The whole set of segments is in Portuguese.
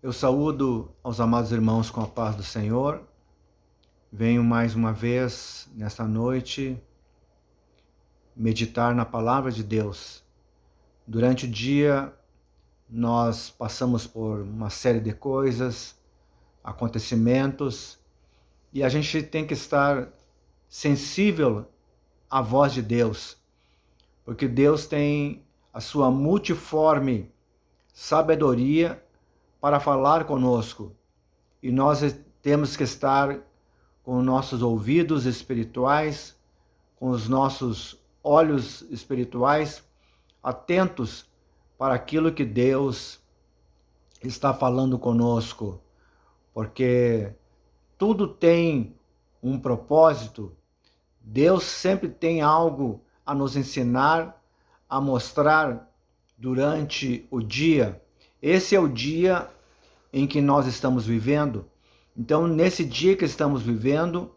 Eu saúdo aos amados irmãos com a paz do Senhor. Venho mais uma vez nesta noite meditar na palavra de Deus. Durante o dia nós passamos por uma série de coisas, acontecimentos, e a gente tem que estar sensível à voz de Deus, porque Deus tem a sua multiforme sabedoria para falar conosco, e nós temos que estar com nossos ouvidos espirituais, com os nossos olhos espirituais atentos para aquilo que Deus está falando conosco, porque tudo tem um propósito. Deus sempre tem algo a nos ensinar, a mostrar durante o dia. Esse é o dia em que nós estamos vivendo. Então, nesse dia que estamos vivendo,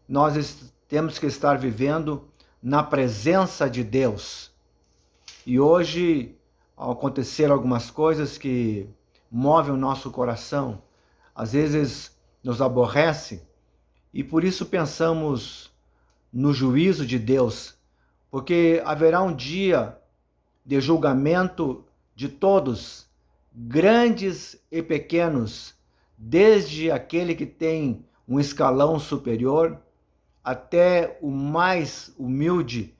nós temos que estar vivendo na presença de Deus. E hoje, ao acontecer algumas coisas que movem o nosso coração, às vezes nos aborrece, e por isso pensamos no juízo de Deus, porque haverá um dia de julgamento de todos, grandes e pequenos, desde aquele que tem um escalão superior até o mais humilde,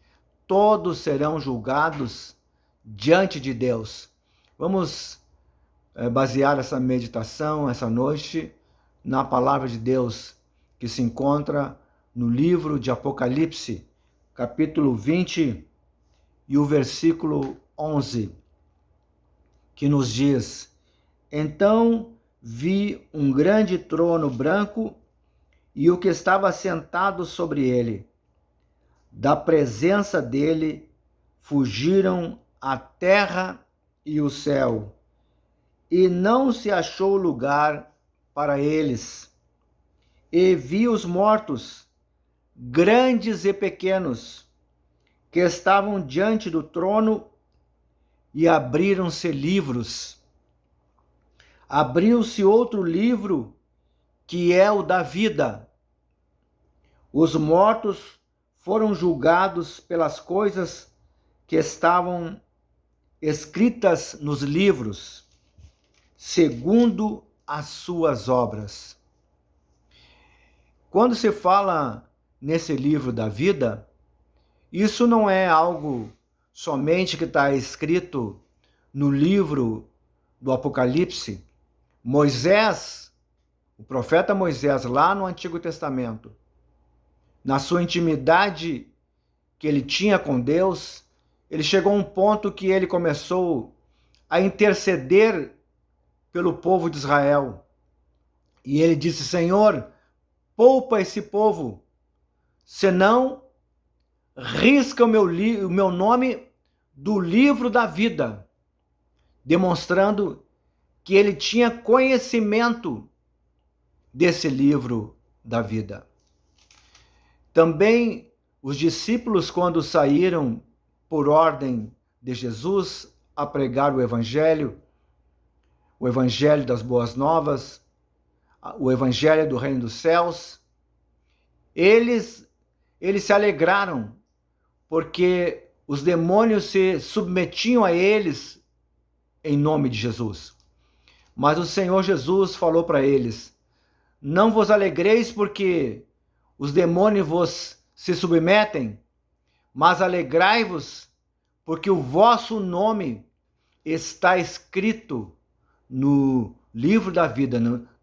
todos serão julgados diante de Deus. Vamos basear essa meditação, essa noite, na palavra de Deus, que se encontra no livro de Apocalipse, capítulo 20 e o versículo 11, que nos diz: Então vi um grande trono branco e o que estava sentado sobre ele. Da presença dele fugiram a terra e o céu, e não se achou lugar para eles. E vi os mortos, grandes e pequenos, que estavam diante do trono, e abriram-se livros. Abriu-se outro livro, que é o da vida. Os mortos foram julgados pelas coisas que estavam escritas nos livros, segundo as suas obras. Quando se fala nesse livro da vida, isso não é algo somente que está escrito no livro do Apocalipse. Moisés, o profeta Moisés, lá no Antigo Testamento, na sua intimidade que ele tinha com Deus, ele chegou a um ponto que ele começou a interceder pelo povo de Israel. E ele disse: Senhor, poupa esse povo, senão risca o meu nome do livro da vida, demonstrando que ele tinha conhecimento desse livro da vida. Também os discípulos, quando saíram por ordem de Jesus a pregar o Evangelho das Boas Novas, o Evangelho do Reino dos Céus, eles se alegraram, porque os demônios se submetiam a eles em nome de Jesus. Mas o Senhor Jesus falou para eles: não vos alegreis porque os demônios vos se submetem, mas alegrai-vos porque o vosso nome está escrito no livro da vida,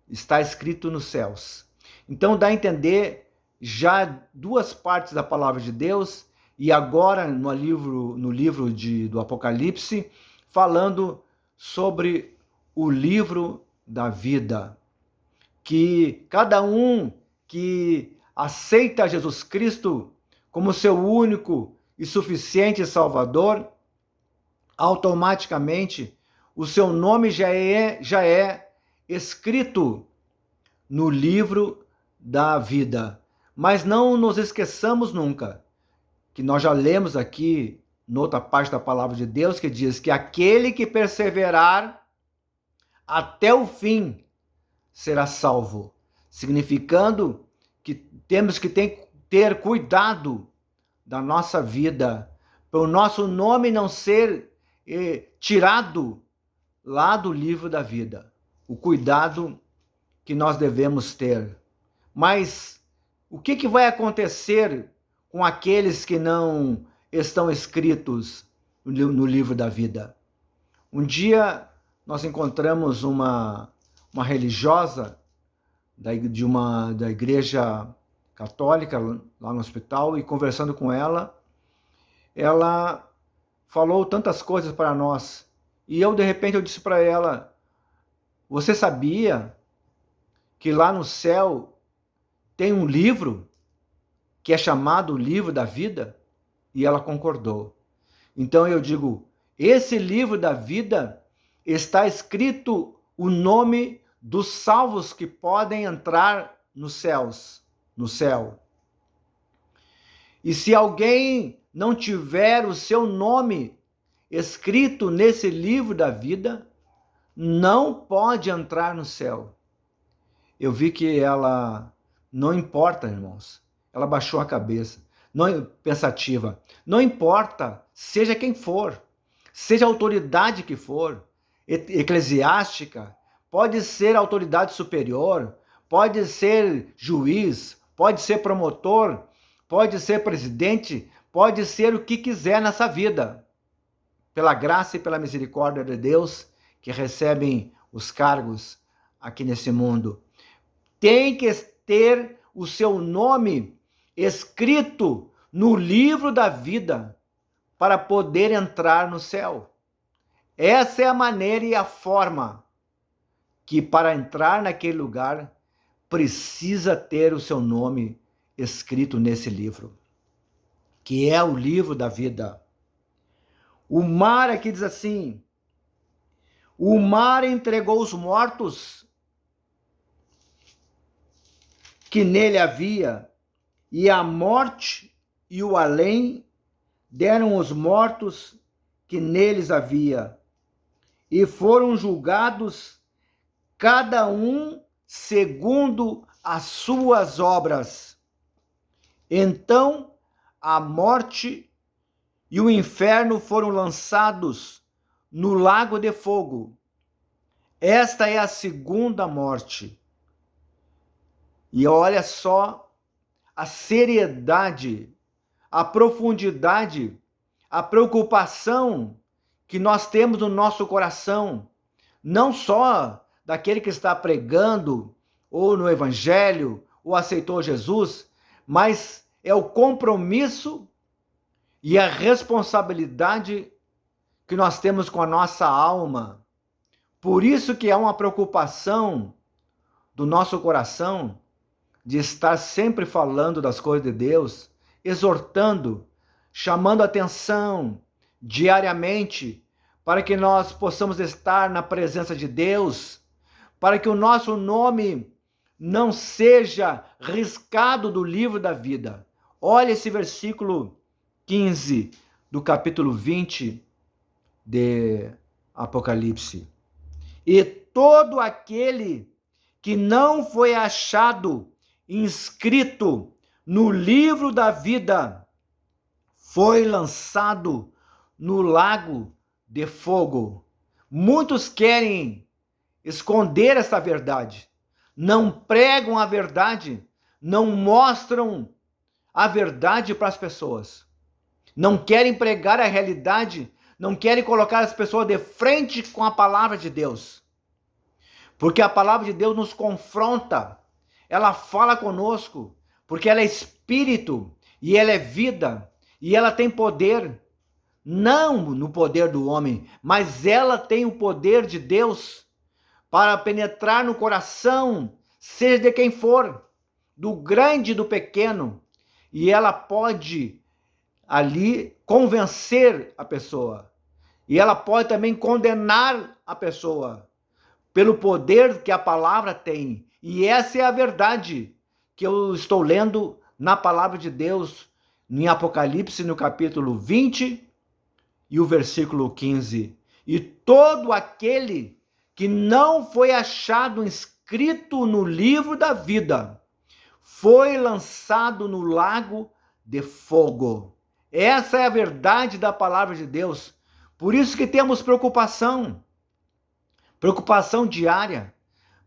está escrito nos céus. Então dá a entender já duas partes da palavra de Deus, e agora no livro do Apocalipse, falando sobre o livro da vida, que cada um que aceita Jesus Cristo como seu único e suficiente Salvador, automaticamente o seu nome já é escrito no livro da vida. Mas não nos esqueçamos nunca que nós já lemos aqui, noutra parte da palavra de Deus, que diz que aquele que perseverar até o fim será salvo, significando que temos que ter cuidado da nossa vida, para o nosso nome não ser tirado lá do livro da vida. O cuidado que nós devemos ter. Mas o que vai acontecer com aqueles que não estão escritos no livro da vida? Um dia nós encontramos uma religiosa da igreja católica lá no hospital, e conversando com ela, ela falou tantas coisas para nós. E de repente eu disse para ela: você sabia que lá no céu tem um livro que é chamado o livro da vida? E ela concordou. Então eu digo, esse livro da vida está escrito o nome dos salvos que podem entrar nos céus, no céu. E se alguém não tiver o seu nome escrito nesse livro da vida, não pode entrar no céu. Eu vi que ela, não importa, irmãos, ela baixou a cabeça, não, pensativa. Não importa, seja quem for, seja a autoridade que for, eclesiástica, pode ser autoridade superior, pode ser juiz, pode ser promotor, pode ser presidente, pode ser o que quiser nessa vida. Pela graça e pela misericórdia de Deus, que recebem os cargos aqui nesse mundo. Tem que ter o seu nome escrito no livro da vida para poder entrar no céu. Essa é a maneira e a forma que, para entrar naquele lugar, precisa ter o seu nome escrito nesse livro, que é o livro da vida. O mar aqui diz assim: o mar entregou os mortos que nele havia, e a morte e o além deram os mortos que neles havia, e foram julgados cada um segundo as suas obras. Então a morte e o inferno foram lançados no lago de fogo. Esta é a segunda morte. E olha só a seriedade, a profundidade, a preocupação que nós temos no nosso coração, não só daquele que está pregando, ou no Evangelho, ou aceitou Jesus, mas é o compromisso e a responsabilidade que nós temos com a nossa alma. Por isso que é uma preocupação do nosso coração de estar sempre falando das coisas de Deus, exortando, chamando atenção diariamente, para que nós possamos estar na presença de Deus, para que o nosso nome não seja riscado do livro da vida. Olha esse versículo 15 do capítulo 20 de Apocalipse. E todo aquele que não foi achado inscrito no livro da vida foi lançado no lago de fogo. Muitos querem esconder essa verdade, não pregam a verdade, não mostram a verdade para as pessoas, não querem pregar a realidade, não querem colocar as pessoas de frente com a palavra de Deus, porque a palavra de Deus nos confronta, ela fala conosco, porque ela é espírito e ela é vida e ela tem poder, não no poder do homem, mas ela tem o poder de Deus para penetrar no coração, seja de quem for, do grande e do pequeno, e ela pode ali convencer a pessoa, e ela pode também condenar a pessoa, pelo poder que a palavra tem. E essa é a verdade que eu estou lendo na palavra de Deus, em Apocalipse, no capítulo 20 e o versículo 15. E todo aquele que não foi achado inscrito no livro da vida, foi lançado no lago de fogo. Essa é a verdade da palavra de Deus. Por isso que temos preocupação diária,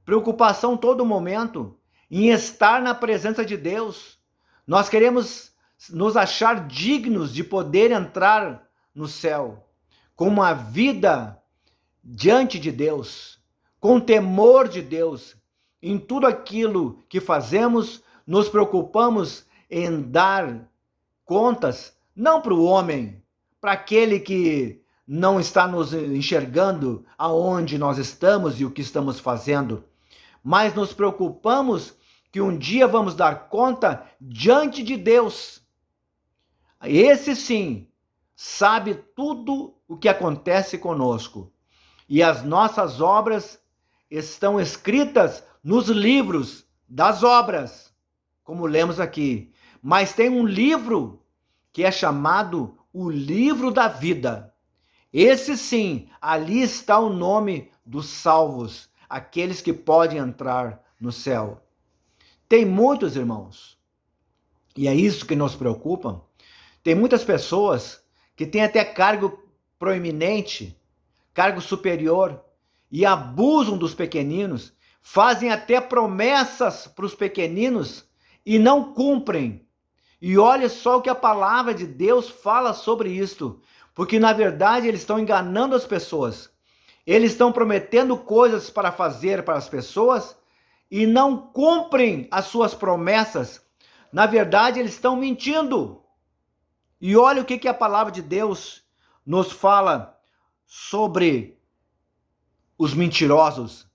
preocupação todo momento em estar na presença de Deus. Nós queremos nos achar dignos de poder entrar no céu, com uma vida diante de Deus, com temor de Deus. Em tudo aquilo que fazemos, nos preocupamos em dar contas, não para o homem, para aquele que não está nos enxergando aonde nós estamos e o que estamos fazendo, mas nos preocupamos que um dia vamos dar conta diante de Deus. Esse sim sabe tudo o que acontece conosco. E as nossas obras estão escritas nos livros das obras, como lemos aqui. Mas tem um livro que é chamado o livro da vida. Esse sim, ali está o nome dos salvos, aqueles que podem entrar no céu. Tem muitos, irmãos, e é isso que nos preocupa. Tem muitas pessoas que têm até cargo proeminente, cargo superior, e abusam dos pequeninos, fazem até promessas para os pequeninos e não cumprem. E olha só o que a palavra de Deus fala sobre isto, porque na verdade eles estão enganando as pessoas. Eles estão prometendo coisas para fazer para as pessoas e não cumprem as suas promessas. Na verdade, eles estão mentindo. E olha o que a palavra de Deus nos fala sobre os mentirosos.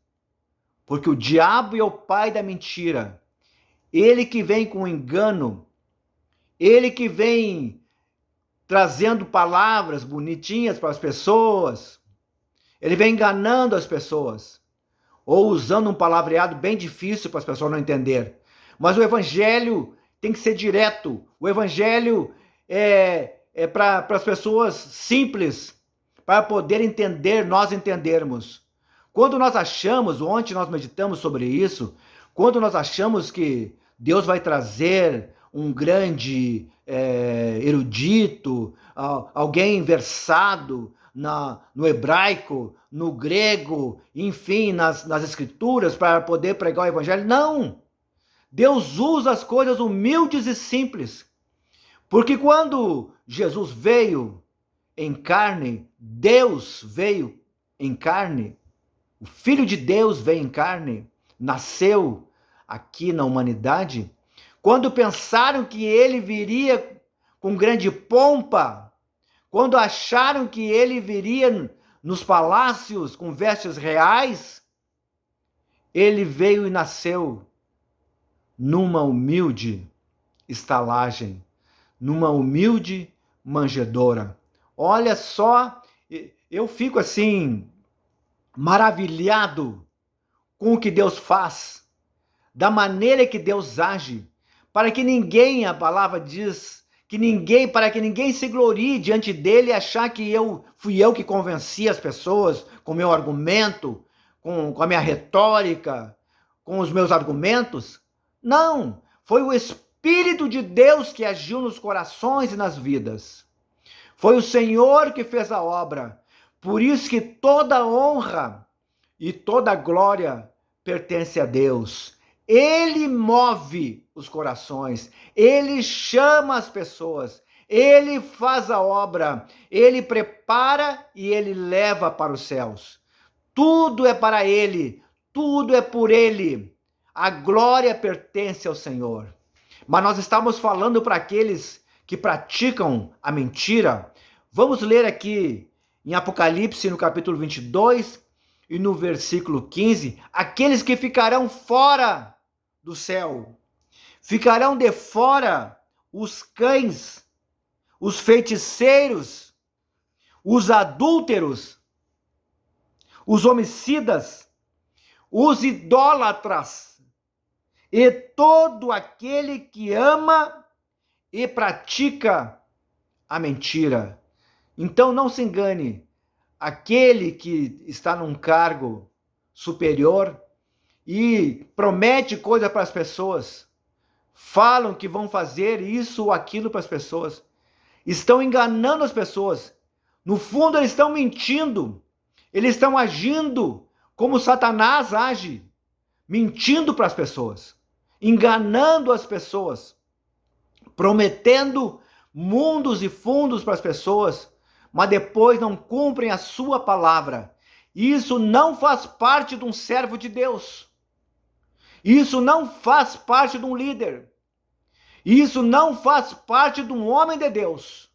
Porque o diabo é o pai da mentira. Ele que vem com engano, ele que vem trazendo palavras bonitinhas para as pessoas, ele vem enganando as pessoas, ou usando um palavreado bem difícil para as pessoas não entenderem. Mas o evangelho tem que ser direto, o evangelho é para as pessoas simples, para poder entender, nós entendermos. Quando nós achamos, ontem nós meditamos sobre isso, quando nós achamos que Deus vai trazer um grande erudito, alguém versado no hebraico, no grego, enfim, nas escrituras, para poder pregar o evangelho. Não! Deus usa as coisas humildes e simples. Porque quando Jesus veio em carne, Deus veio em carne, o Filho de Deus veio em carne, nasceu aqui na humanidade. Quando pensaram que ele viria com grande pompa, quando acharam que ele viria nos palácios com vestes reais, ele veio e nasceu numa humilde estalagem, numa humilde manjedoura. Olha só, eu fico assim maravilhado com o que Deus faz, da maneira que Deus age, para que ninguém, a palavra diz, para que ninguém se glorie diante dele e achar que fui eu que convenci as pessoas com o meu argumento, com a minha retórica, com os meus argumentos. Não, foi o Espírito de Deus que agiu nos corações e nas vidas. Foi o Senhor que fez a obra. Por isso que toda honra e toda glória pertence a Deus. Ele move os corações, ele chama as pessoas, ele faz a obra, ele prepara e ele leva para os céus. Tudo é para ele, tudo é por ele. A glória pertence ao Senhor. Mas nós estamos falando para aqueles que praticam a mentira. Vamos ler aqui em Apocalipse, no capítulo 22 e no versículo 15, aqueles que ficarão fora do céu. Ficarão de fora os cães, os feiticeiros, os adúlteros, os homicidas, os idólatras e todo aquele que ama e pratica a mentira. Então não se engane, aquele que está num cargo superior e promete coisa para as pessoas. Falam que vão fazer isso ou aquilo para as pessoas. Estão enganando as pessoas. No fundo, eles estão mentindo. Eles estão agindo como Satanás age, mentindo para as pessoas, enganando as pessoas, prometendo mundos e fundos para as pessoas, mas depois não cumprem a sua palavra. Isso não faz parte de um servo de Deus. Isso não faz parte de um líder. Isso não faz parte de um homem de Deus.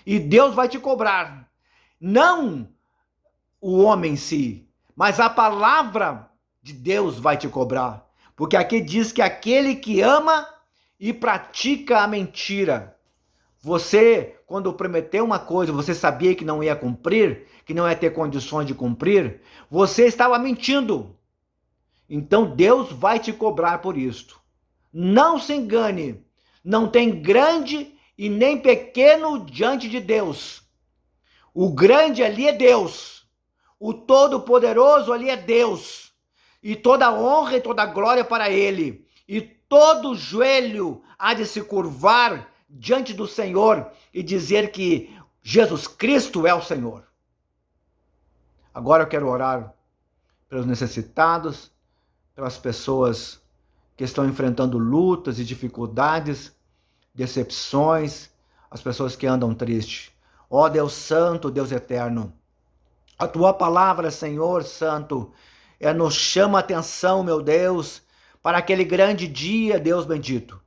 E Deus vai te cobrar. Não o homem em si, mas a palavra de Deus vai te cobrar. Porque aqui diz que aquele que ama e pratica a mentira. Você, quando prometeu uma coisa, você sabia que não ia cumprir, que não ia ter condições de cumprir, você estava mentindo. Então Deus vai te cobrar por isto. Não se engane. Não tem grande e nem pequeno diante de Deus. O grande ali é Deus. O Todo-Poderoso ali é Deus. E toda honra e toda glória para Ele. E todo joelho há de se curvar diante do Senhor e dizer que Jesus Cristo é o Senhor. Agora eu quero orar pelos necessitados, pelas pessoas que estão enfrentando lutas e dificuldades, decepções, as pessoas que andam tristes. Ó Deus Santo, Deus Eterno, a Tua palavra, Senhor Santo, nos chama a atenção, meu Deus, para aquele grande dia, Deus bendito,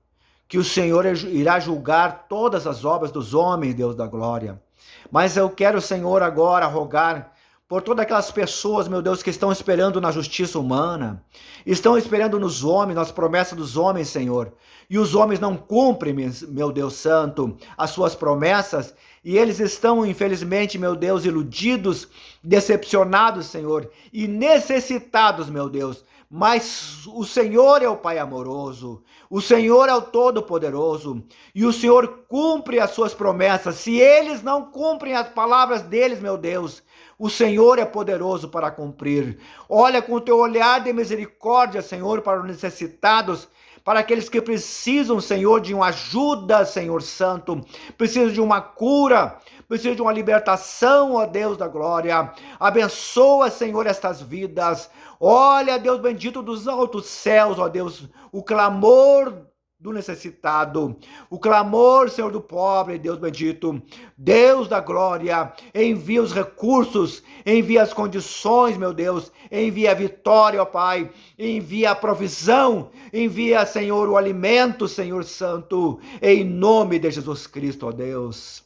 que o Senhor irá julgar todas as obras dos homens, Deus da glória. Mas eu quero, Senhor, agora rogar por todas aquelas pessoas, meu Deus, que estão esperando na justiça humana, estão esperando nos homens, nas promessas dos homens, Senhor, e os homens não cumprem, meu Deus Santo, as suas promessas, e eles estão, infelizmente, meu Deus, iludidos, decepcionados, Senhor, e necessitados, meu Deus. Mas o Senhor é o Pai amoroso, o Senhor é o Todo-Poderoso, e o Senhor cumpre as suas promessas. Se eles não cumprem as palavras deles, meu Deus, o Senhor é poderoso para cumprir. Olha com o teu olhar de misericórdia, Senhor, para os necessitados, para aqueles que precisam, Senhor, de uma ajuda, Senhor Santo, precisam de uma cura, precisam de uma libertação, ó Deus da glória. Abençoa, Senhor, estas vidas. Olha, Deus bendito dos altos céus, ó Deus, o clamor do necessitado, o clamor, Senhor, do pobre, Deus bendito, Deus da glória, envia os recursos, envia as condições, meu Deus, envia a vitória, ó Pai, envia a provisão, envia, Senhor, o alimento, Senhor Santo, em nome de Jesus Cristo, ó Deus.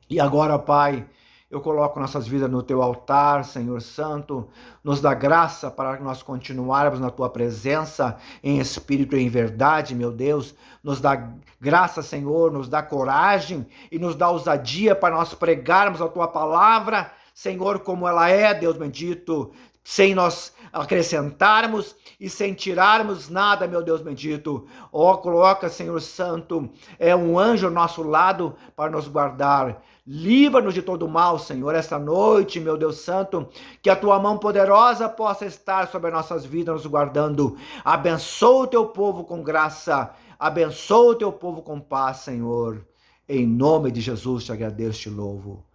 E agora, Pai, eu coloco nossas vidas no Teu altar, Senhor Santo, nos dá graça para nós continuarmos na Tua presença, em espírito e em verdade, meu Deus, nos dá graça, Senhor, nos dá coragem e nos dá ousadia para nós pregarmos a Tua palavra, Senhor, como ela é, Deus bendito, sem nós acrescentarmos e sem tirarmos nada, meu Deus bendito. Ó, coloca, Senhor Santo, um anjo ao nosso lado para nos guardar. Livra-nos de todo mal, Senhor, esta noite, meu Deus Santo, que a Tua mão poderosa possa estar sobre as nossas vidas, nos guardando. Abençoa o Teu povo com graça, abençoa o Teu povo com paz, Senhor. Em nome de Jesus te agradeço, te louvo.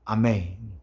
Amém.